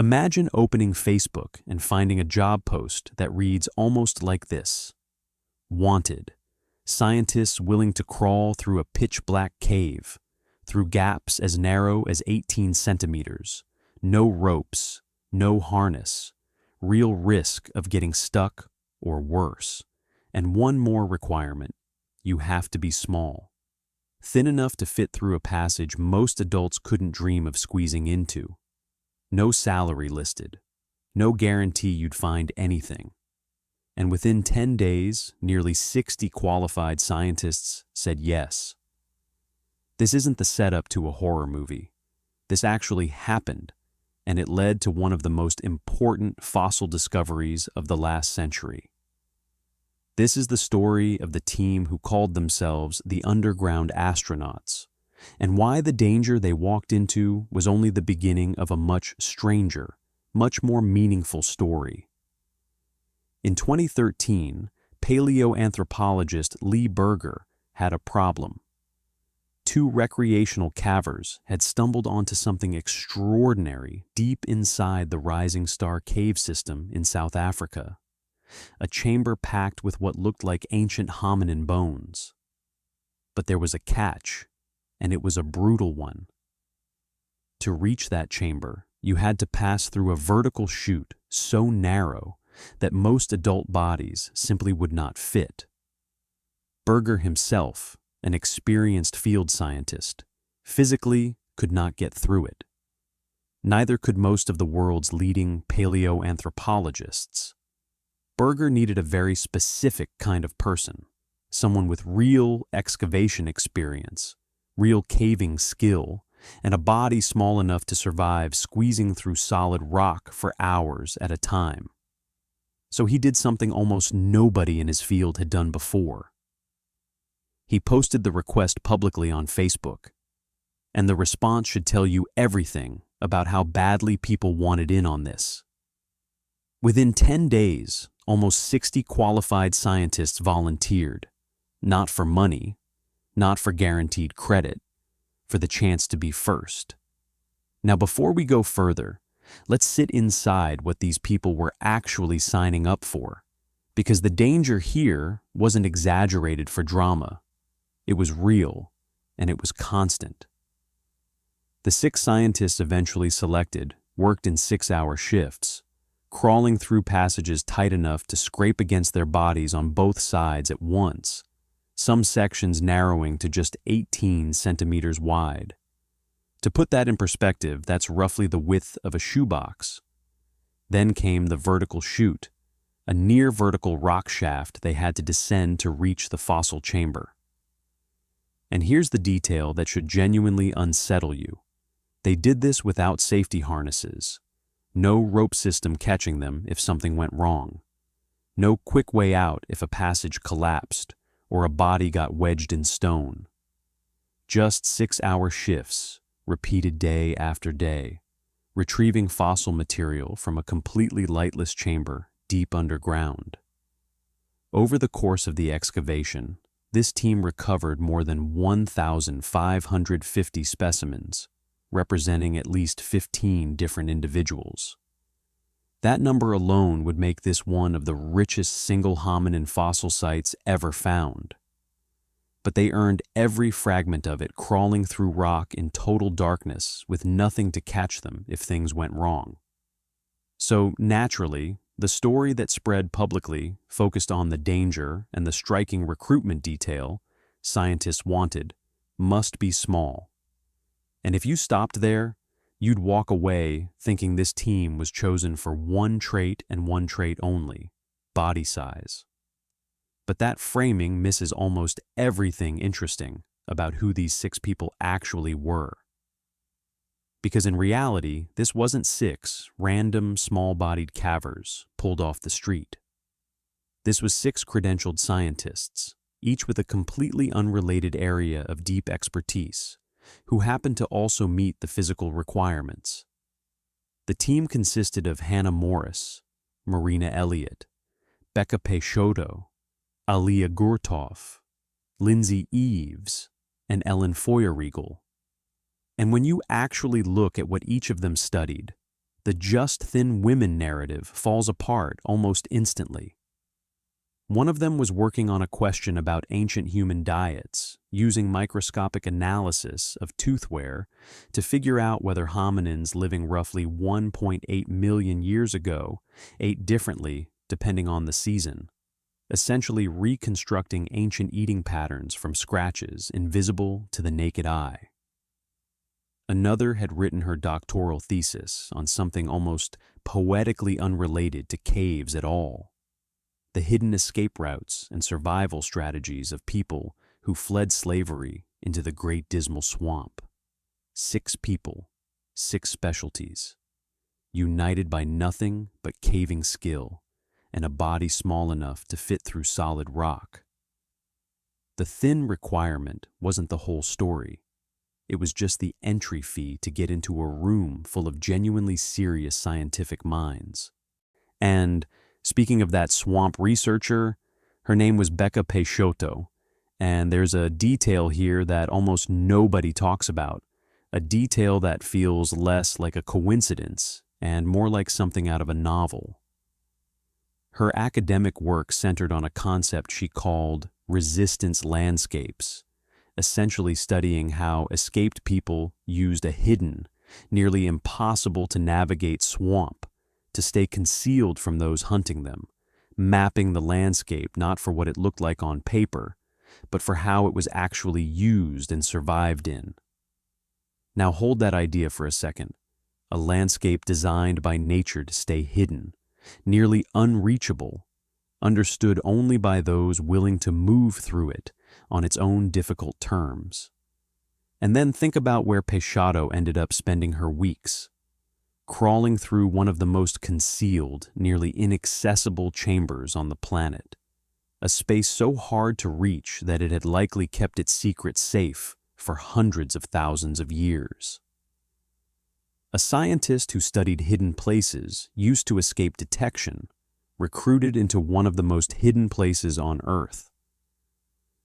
Imagine opening Facebook and finding a job post that reads almost like this: Wanted. Scientists willing to crawl through a pitch-black cave, through gaps as narrow as 18 centimeters, no ropes, no harness, real risk of getting stuck or worse. And one more requirement: you have to be small. Thin enough to fit through a passage most adults couldn't dream of squeezing into. No salary listed. No guarantee you'd find anything. And within 10 days, nearly 60 qualified scientists said yes. This isn't the setup to a horror movie. This actually happened, and it led to one of the most important fossil discoveries of the last century. This is the story of the team who called themselves the Underground Astronauts, and why the danger they walked into was only the beginning of a much stranger, much more meaningful story. In 2013, paleoanthropologist Lee Berger had a problem. Two recreational cavers had stumbled onto something extraordinary deep inside the Rising Star cave system in South Africa, a chamber packed with what looked like ancient hominin bones. But there was a catch, and it was a brutal one. To reach that chamber, you had to pass through a vertical chute so narrow that most adult bodies simply would not fit. Berger himself, an experienced field scientist, physically could not get through it. Neither could most of the world's leading paleoanthropologists. Berger needed a very specific kind of person, someone with real excavation experience, real caving skill, and a body small enough to survive squeezing through solid rock for hours at a time. So he did something almost nobody in his field had done before. He posted the request publicly on Facebook, and the response should tell you everything about how badly people wanted in on this. Within 10 days, almost 60 qualified scientists volunteered, not for money, not for guaranteed credit, for the chance to be first. Now, before we go further, let's sit inside what these people were actually signing up for, because the danger here wasn't exaggerated for drama. It was real, and it was constant. The 6 scientists eventually selected worked in 6-hour shifts, crawling through passages tight enough to scrape against their bodies on both sides at once, some sections narrowing to just 18 centimeters wide. To put that in perspective, that's roughly the width of a shoebox. Then came the vertical chute, a near-vertical rock shaft they had to descend to reach the fossil chamber. And here's the detail that should genuinely unsettle you. They did this without safety harnesses. No rope system catching them if something went wrong. No quick way out if a passage collapsed or a body got wedged in stone. Just 6-hour shifts, repeated day after day, retrieving fossil material from a completely lightless chamber deep underground. Over the course of the excavation, this team recovered more than 1,550 specimens, representing at least 15 different individuals. That number alone would make this one of the richest single hominin fossil sites ever found. But they earned every fragment of it crawling through rock in total darkness with nothing to catch them if things went wrong. So, naturally, the story that spread publicly focused on the danger and the striking recruitment detail scientists wanted must be small. And if you stopped there, you'd walk away thinking this team was chosen for one trait and one trait only: body size. But that framing misses almost everything interesting about who these 6 people actually were. Because in reality, this wasn't 6 random small-bodied cavers pulled off the street. This was 6 credentialed scientists, each with a completely unrelated area of deep expertise, who happened to also meet the physical requirements. The team consisted of Hannah Morris, Marina Elliott, Becca Peixoto, Alia Gurtov, Lindsay Eves, and Ellen Feuerriegel. And when you actually look at what each of them studied, the the just thin women narrative falls apart almost instantly. One of them was working on a question about ancient human diets, using microscopic analysis of tooth wear to figure out whether hominins living roughly 1.8 million years ago ate differently depending on the season, essentially reconstructing ancient eating patterns from scratches invisible to the naked eye. Another had written her doctoral thesis on something almost poetically unrelated to caves at all: the hidden escape routes and survival strategies of people who fled slavery into the Great Dismal Swamp. 6 people, 6 specialties, united by nothing but caving skill and a body small enough to fit through solid rock. The thin requirement wasn't the whole story. It was just the entry fee to get into a room full of genuinely serious scientific minds. And speaking of that swamp researcher, her name was Becca Peixoto, and there's a detail here that almost nobody talks about, a detail that feels less like a coincidence and more like something out of a novel. Her academic work centered on a concept she called resistance landscapes, essentially studying how escaped people used a hidden, nearly impossible to navigate swamp to stay concealed from those hunting them, mapping the landscape not for what it looked like on paper, but for how it was actually used and survived in. Now hold that idea for a second. A landscape designed by nature to stay hidden, nearly unreachable, understood only by those willing to move through it on its own difficult terms. And then think about where Peixoto ended up spending her weeks, crawling through one of the most concealed, nearly inaccessible chambers on the planet, a space so hard to reach that it had likely kept its secret safe for hundreds of thousands of years. A scientist who studied hidden places used to escape detection, recruited into one of the most hidden places on Earth.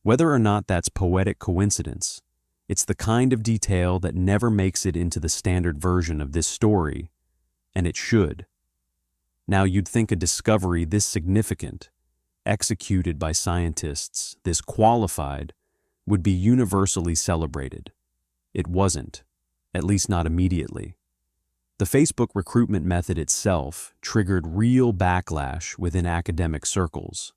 Whether or not that's poetic coincidence, it's the kind of detail that never makes it into the standard version of this story, and it should. Now you'd think a discovery this significant, executed by scientists this qualified, would be universally celebrated. It wasn't, at least not immediately. The Facebook recruitment method itself triggered real backlash within academic circles.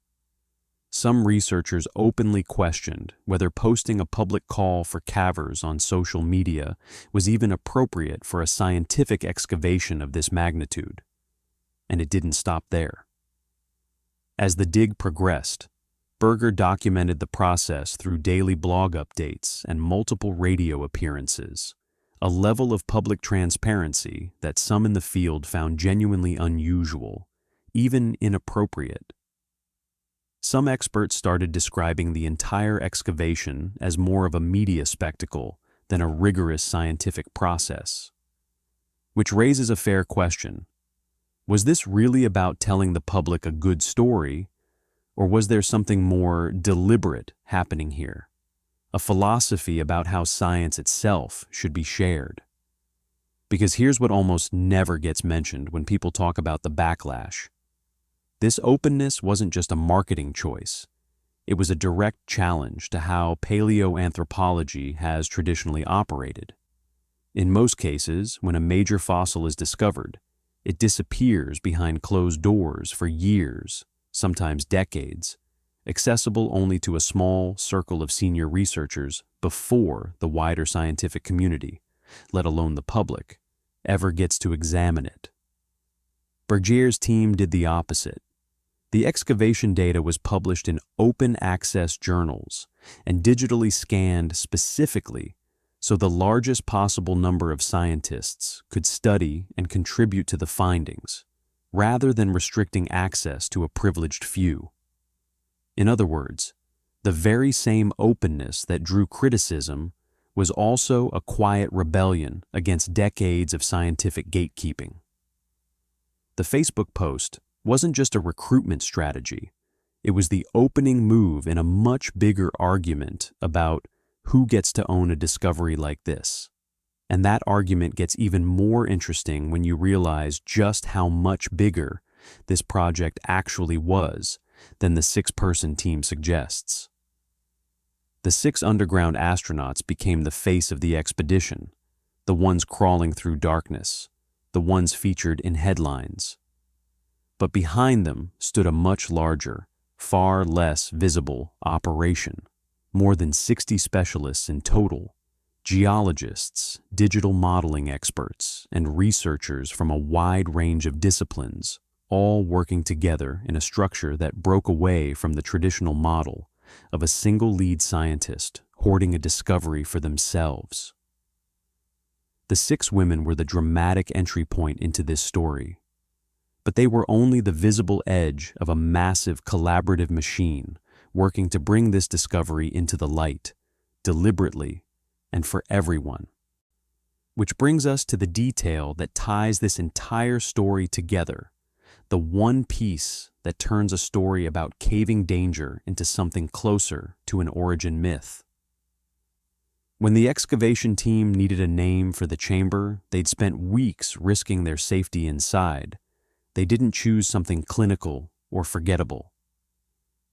Some researchers openly questioned whether posting a public call for cavers on social media was even appropriate for a scientific excavation of this magnitude. And it didn't stop there. As the dig progressed, Berger documented the process through daily blog updates and multiple radio appearances, a level of public transparency that some in the field found genuinely unusual, even inappropriate. Some experts started describing the entire excavation as more of a media spectacle than a rigorous scientific process. Which raises a fair question. Was this really about telling the public a good story, or was there something more deliberate happening here? A philosophy about how science itself should be shared? Because here's what almost never gets mentioned when people talk about the backlash. This openness wasn't just a marketing choice. It was a direct challenge to how paleoanthropology has traditionally operated. In most cases, when a major fossil is discovered, it disappears behind closed doors for years, sometimes decades, accessible only to a small circle of senior researchers before the wider scientific community, let alone the public, ever gets to examine it. Berger's team did the opposite. The excavation data was published in open access journals and digitally scanned specifically so the largest possible number of scientists could study and contribute to the findings, rather than restricting access to a privileged few. In other words, the very same openness that drew criticism was also a quiet rebellion against decades of scientific gatekeeping. The Facebook post wasn't just a recruitment strategy. It was the opening move in a much bigger argument about who gets to own a discovery like this. And that argument gets even more interesting when you realize just how much bigger this project actually was than the six-person team suggests. The 6 underground astronauts became the face of the expedition, the ones crawling through darkness, the ones featured in headlines. But behind them stood a much larger, far less visible operation. More than 60 specialists in total, geologists, digital modeling experts, and researchers from a wide range of disciplines, all working together in a structure that broke away from the traditional model of a single lead scientist hoarding a discovery for themselves. The 6 women were the dramatic entry point into this story, but they were only the visible edge of a massive collaborative machine working to bring this discovery into the light, deliberately and for everyone. Which brings us to the detail that ties this entire story together, the one piece that turns a story about caving danger into something closer to an origin myth. When the excavation team needed a name for the chamber they'd spent weeks risking their safety inside, they didn't choose something clinical or forgettable.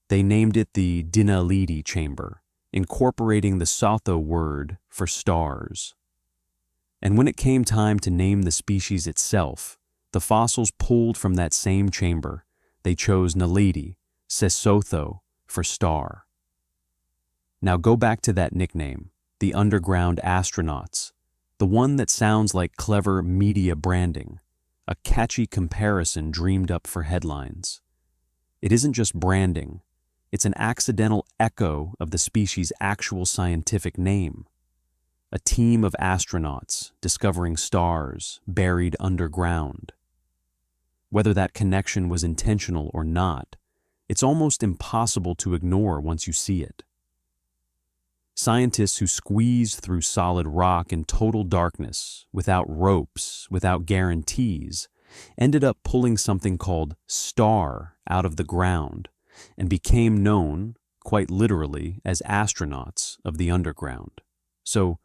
They named it the Naledi chamber, incorporating the Sotho word for stars. And when it came time to name the species itself, the fossils pulled from that same chamber, they chose Naledi, Sesotho, for star. Now go back to that nickname, the underground astronauts, the one that sounds like clever media branding, a catchy comparison dreamed up for headlines. It isn't just branding, it's an accidental echo of the species' actual scientific name. A team of astronauts discovering stars buried underground. Whether that connection was intentional or not, it's almost impossible to ignore once you see it. Scientists who squeezed through solid rock in total darkness, without ropes, without guarantees, ended up pulling something called star out of the ground and became known, quite literally, as astronauts of the underground. So,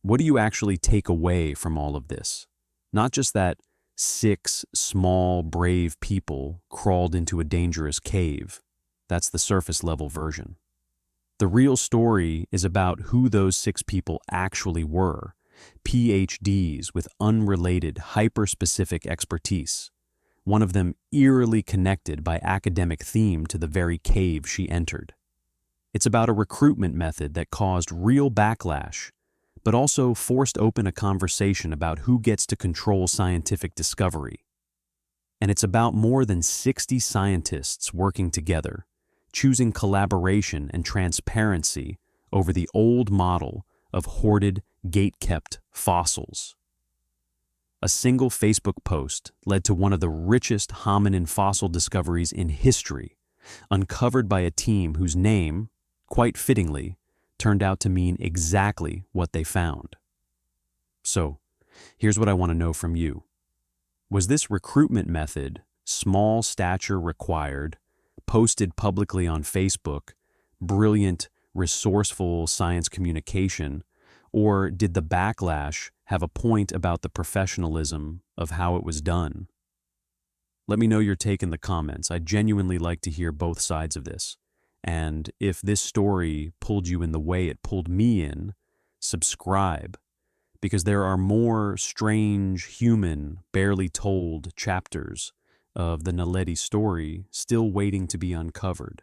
what do you actually take away from all of this? Not just that 6 small, brave people crawled into a dangerous cave. That's the surface level version. The real story is about who those 6 people actually were, PhDs with unrelated, hyper-specific expertise, one of them eerily connected by academic theme to the very cave she entered. It's about a recruitment method that caused real backlash, but also forced open a conversation about who gets to control scientific discovery. And it's about more than 60 scientists working together, choosing collaboration and transparency over the old model of hoarded, gate-kept fossils. A single Facebook post led to one of the richest hominin fossil discoveries in history, uncovered by a team whose name, quite fittingly, turned out to mean exactly what they found. So, here's what I want to know from you. Was this recruitment method, small stature required, posted publicly on Facebook, brilliant, resourceful science communication, or did the backlash have a point about the professionalism of how it was done? Let me know your take in the comments. I'd genuinely like to hear both sides of this. And if this story pulled you in the way it pulled me in, subscribe, because there are more strange, human, barely told chapters of the Naledi story still waiting to be uncovered.